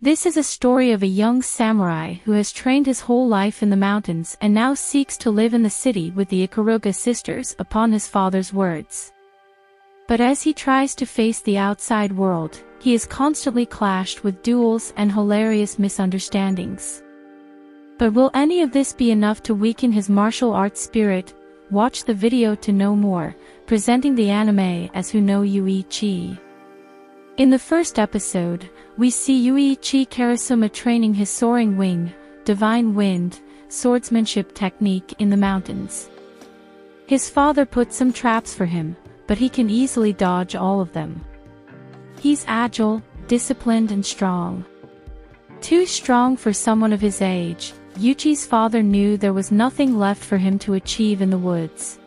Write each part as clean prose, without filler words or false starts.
This is a story of a young samurai who has trained his whole life in the mountains and now seeks to live in the city with the Ikaruga sisters upon his father's words. But as he tries to face the outside world, he is constantly clashed with duels and hilarious misunderstandings. But will any of this be enough to weaken his martial arts spirit? Watch the video to know more, presenting the anime as Who no Yuichi. In the first episode, we see Yuichi Karasuma training his soaring wing, divine wind, swordsmanship technique in the mountains. His father put some traps for him, but he can easily dodge all of them. He's agile, disciplined and strong. Too strong for someone of his age, Yuichi's father knew there was nothing left for him to achieve in the woods.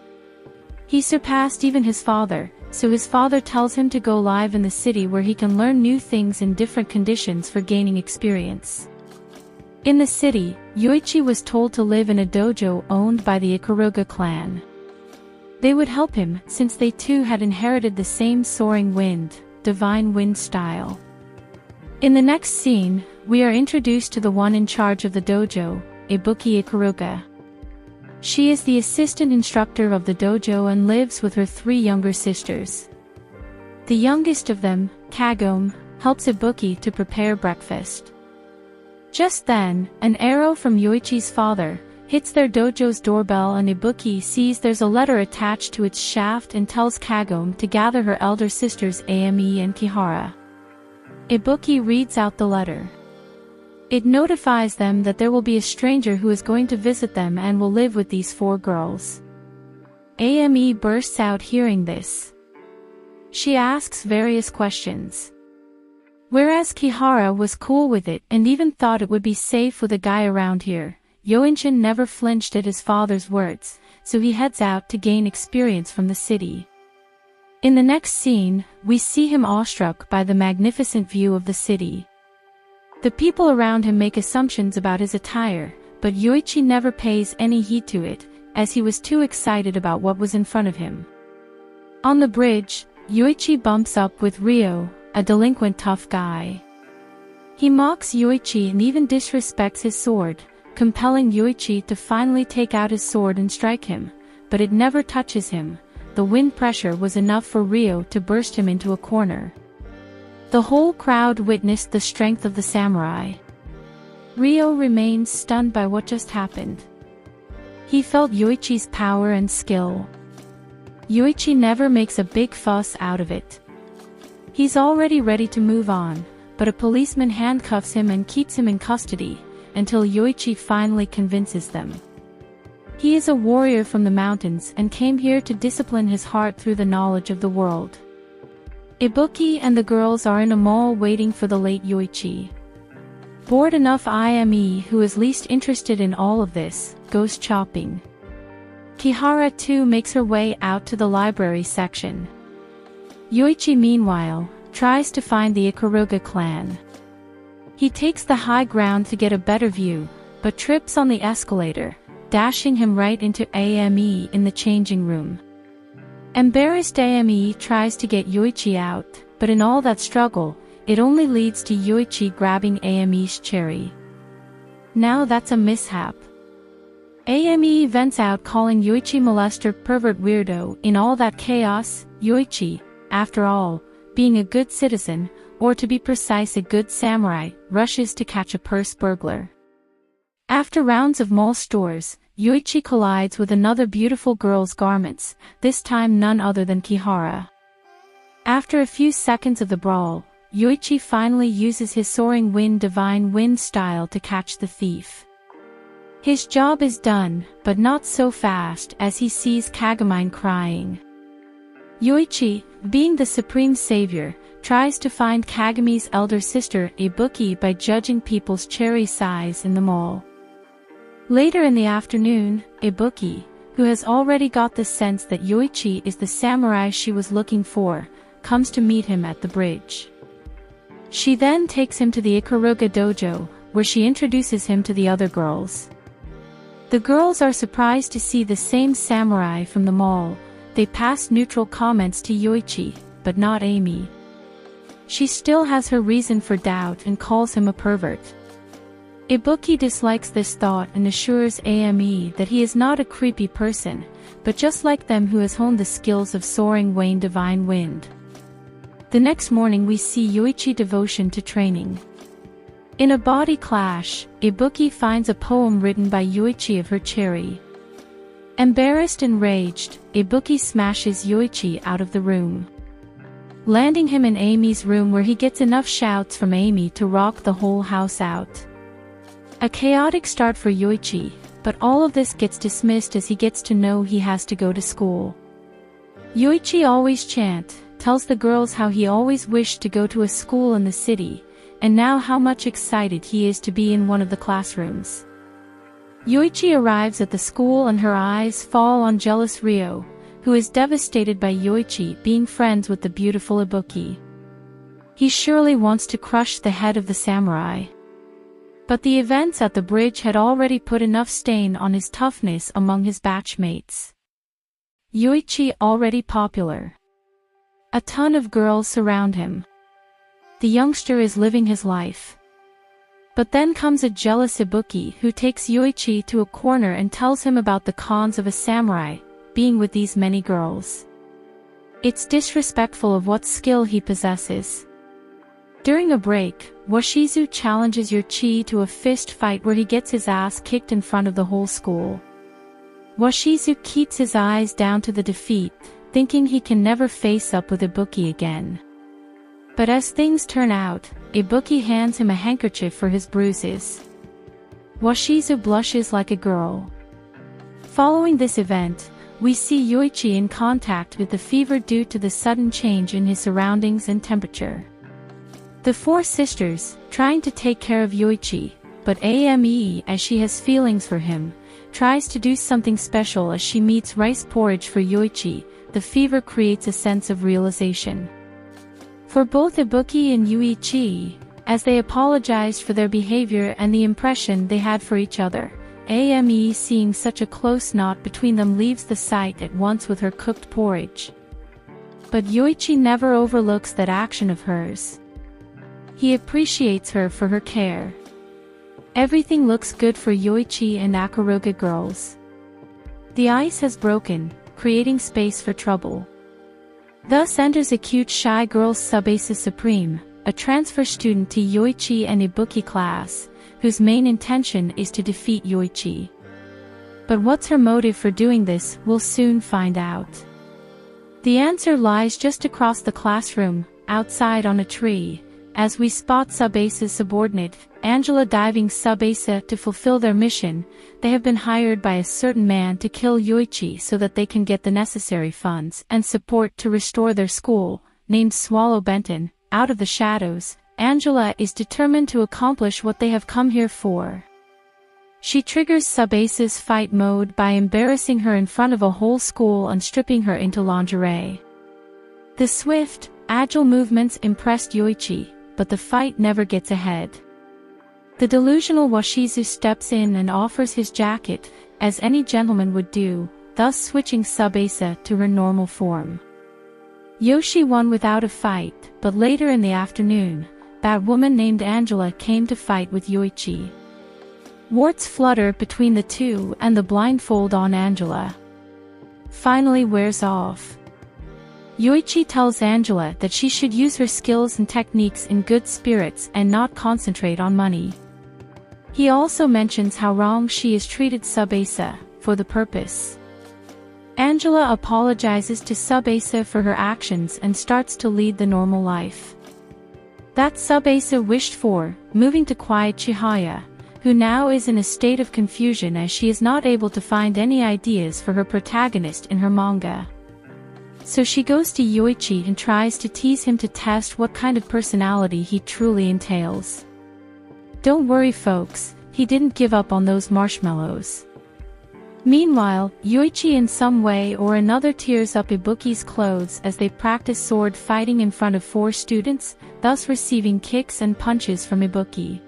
He surpassed even his father, so his father tells him to go live in the city where he can learn new things in different conditions for gaining experience. In the city, Yuichi was told to live in a dojo owned by the Ikaruga clan. They would help him since they too had inherited the same soaring wind, divine wind style. In the next scene, we are introduced to the one in charge of the dojo, Ibuki Ikaruga. She is the assistant instructor of the dojo and lives with her 3 younger sisters. The youngest of them, Kagome, helps Ibuki to prepare breakfast. Just then, an arrow from Yuichi's father hits their dojo's doorbell and Ibuki sees there's a letter attached to its shaft and tells Kagome to gather her elder sisters Ame and Kihara. Ibuki reads out the letter. It notifies them that there will be a stranger who is going to visit them and will live with these 4 girls. Ame bursts out hearing this. She asks various questions. Whereas Kihara was cool with it and even thought it would be safe with a guy around here, Yoinchin never flinched at his father's words, so he heads out to gain experience from the city. In the next scene, we see him awestruck by the magnificent view of the city. The people around him make assumptions about his attire, but Yuichi never pays any heed to it, as he was too excited about what was in front of him. On the bridge, Yuichi bumps up with Ryo, a delinquent tough guy. He mocks Yuichi and even disrespects his sword, compelling Yuichi to finally take out his sword and strike him, but it never touches him. The wind pressure was enough for Ryo to burst him into a corner. The whole crowd witnessed the strength of the samurai. Ryo remains stunned by what just happened. He felt Yuichi's power and skill. Yuichi never makes a big fuss out of it. He's already ready to move on, but a policeman handcuffs him and keeps him in custody, until Yuichi finally convinces them. He is a warrior from the mountains and came here to discipline his heart through the knowledge of the world. Ibuki and the girls are in a mall waiting for the late Yuichi. Bored enough, Ame, who is least interested in all of this, goes shopping. Kihara too makes her way out to the library section. Yuichi meanwhile, tries to find the Ikaruga clan. He takes the high ground to get a better view, but trips on the escalator, dashing him right into Ame in the changing room. Embarrassed, Ame tries to get Yuichi out, but in all that struggle, it only leads to Yuichi grabbing Ame's cherry. Now that's a mishap. Ame vents out calling Yuichi molester, pervert, weirdo. In all that chaos, Yuichi, after all, being a good citizen, or to be precise a good samurai, rushes to catch a purse burglar. After rounds of mall stores, Yuichi collides with another beautiful girl's garments, this time none other than Kihara. After a few seconds of the brawl, Yuichi finally uses his soaring wind divine wind style to catch the thief. His job is done, but not so fast as he sees Kagome crying. Yuichi, being the supreme savior, tries to find Kagome's elder sister Ibuki by judging people's cherry size in the mall. Later in the afternoon, Ibuki, who has already got the sense that Yuichi is the samurai she was looking for, comes to meet him at the bridge. She then takes him to the Ikaruga dojo, where she introduces him to the other girls. The girls are surprised to see the same samurai from the mall. They pass neutral comments to Yuichi, but not Ame. she still has her reason for doubt and calls him a pervert. Ibuki dislikes this thought and assures Ame that he is not a creepy person, but just like them who has honed the skills of soaring Wayne Divine Wind. The next morning we see Yoichi devotion to training. In a body clash, Ibuki finds a poem written by Yoichi of her cherry. Embarrassed and enraged, Ibuki smashes Yoichi out of the room, landing him in Amy's room where he gets enough shouts from Amy to rock the whole house out. A chaotic start for Yoichi, but all of this gets dismissed as he gets to know he has to go to school. Yoichi always tells the girls how he always wished to go to a school in the city, and now how much excited he is to be in one of the classrooms. Yoichi arrives at the school and her eyes fall on jealous Ryo, who is devastated by Yoichi being friends with the beautiful Ibuki. He surely wants to crush the head of the samurai. But the events at the bridge had already put enough stain on his toughness among his batchmates. Yoichi already popular. A ton of girls surround him. The youngster is living his life. But then comes a jealous Ibuki who takes Yoichi to a corner and tells him about the cons of a samurai being with these many girls. It's disrespectful of what skill he possesses. During a break, Washizu challenges Yoichi to a fist fight where he gets his ass kicked in front of the whole school. Washizu keeps his eyes down to the defeat, thinking he can never face up with Ibuki again. But as things turn out, Ibuki hands him a handkerchief for his bruises. Washizu blushes like a girl. Following this event, we see Yoichi in contact with the fever due to the sudden change in his surroundings and temperature. The four sisters, trying to take care of Yoichi, but Ame, as she has feelings for him, tries to do something special as she meets rice porridge for Yoichi. The fever creates a sense of realization for both Ibuki and Yoichi, as they apologized for their behavior and the impression they had for each other. Ame, seeing such a close knot between them, leaves the site at once with her cooked porridge. But Yoichi never overlooks that action of hers. He appreciates her for her care. Everything looks good for Yoichi and Akaruga girls. The ice has broken, creating space for trouble. Thus enters a cute shy girl Tsubasa Supreme, a transfer student to Yoichi and Ibuki class, whose main intention is to defeat Yoichi. But what's her motive for doing this, we'll soon find out. The answer lies just across the classroom, outside on a tree, as we spot Tsubasa's subordinate, Angela, diving Tsubasa to fulfill their mission. They have been hired by a certain man to kill Yoichi so that they can get the necessary funds and support to restore their school, named Swallow Benton. Out of the shadows, Angela is determined to accomplish what they have come here for. She triggers Tsubasa's fight mode by embarrassing her in front of a whole school and stripping her into lingerie. The swift, agile movements impressed Yoichi, but the fight never gets ahead. The delusional Washizu steps in and offers his jacket, as any gentleman would do, thus switching Tsubasa to her normal form. Yoshi won without a fight, but later in the afternoon, that woman named Angela came to fight with Yoichi. Warts flutter between the two and the blindfold on Angela finally wears off. Yoichi tells Angela that she should use her skills and techniques in good spirits and not concentrate on money. He also mentions how wrong she has treated Tsubasa, for the purpose. Angela apologizes to Tsubasa for her actions and starts to lead the normal life that Tsubasa wished for, moving to quiet Chihaya, who now is in a state of confusion as she is not able to find any ideas for her protagonist in her manga. So she goes to Yoichi and tries to tease him to test what kind of personality he truly entails. Don't worry folks, he didn't give up on those marshmallows. Meanwhile, Yoichi in some way or another tears up Ibuki's clothes as they practice sword fighting in front of 4 students, thus receiving kicks and punches from Ibuki.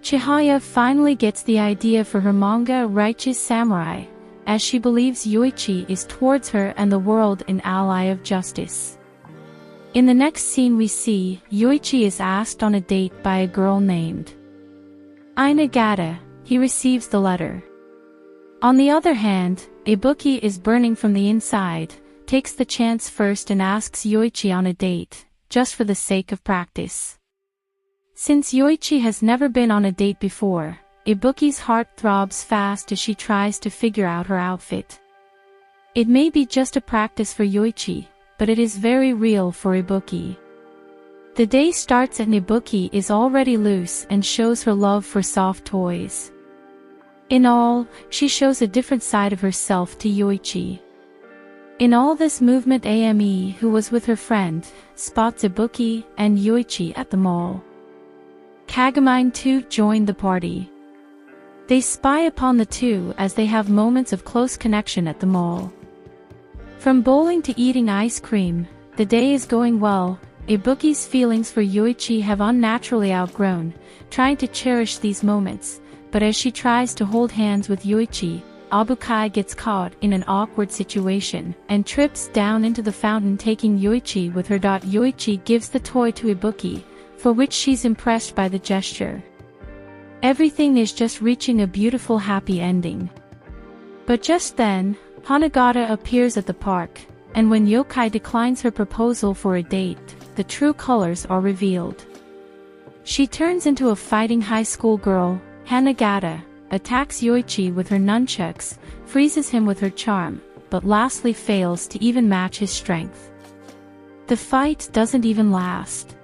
Chihaya finally gets the idea for her manga Righteous Samurai, as she believes Yoichi is towards her and the world an ally of justice. In the next scene we see, Yoichi is asked on a date by a girl named Inagata. He receives the letter. On the other hand, Ibuki is burning from the inside, takes the chance first and asks Yoichi on a date, just for the sake of practice. Since Yoichi has never been on a date before, Ibuki's heart throbs fast as she tries to figure out her outfit. It may be just a practice for Yoichi, but it is very real for Ibuki. The day starts and Ibuki is already loose and shows her love for soft toys. In all, she shows a different side of herself to Yoichi. In all this movement, Ame, who was with her friend, spots Ibuki and Yoichi at the mall. Kagomine too joined the party. They spy upon the two as they have moments of close connection at the mall. From bowling to eating ice cream, the day is going well. Ibuki's feelings for Yoichi have unnaturally outgrown, trying to cherish these moments, but as she tries to hold hands with Yoichi, Abukai gets caught in an awkward situation and trips down into the fountain, taking Yoichi with her. Yoichi gives the toy to Ibuki, for which she's impressed by the gesture. Everything is just reaching a beautiful happy ending. But just then, Hanagata appears at the park, and when Yokai declines her proposal for a date, the true colors are revealed. She turns into a fighting high school girl. Hanagata attacks Yoichi with her nunchucks, freezes him with her charm, but lastly fails to even match his strength. The fight doesn't even last.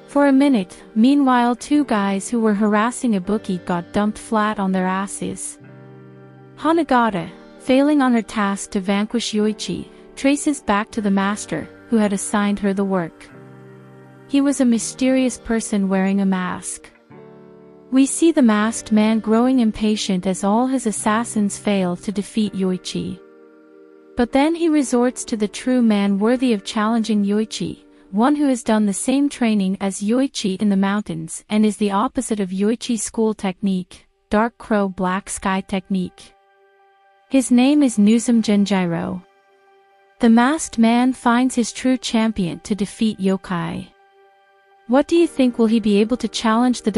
For a minute, meanwhile, two guys who were harassing Ibuki got dumped flat on their asses. Hanagata, failing on her task to vanquish Yoichi, traces back to the master, who had assigned her the work. He was a mysterious person wearing a mask. We see the masked man growing impatient as all his assassins fail to defeat Yoichi. But then he resorts to the true man worthy of challenging Yoichi, one who has done the same training as Yoichi in the mountains and is the opposite of Yoichi's school technique, Dark Crow Black Sky technique. His name is Nuzum Genjiro. The masked man finds his true champion to defeat Yokai. What do you think? Will he be able to challenge the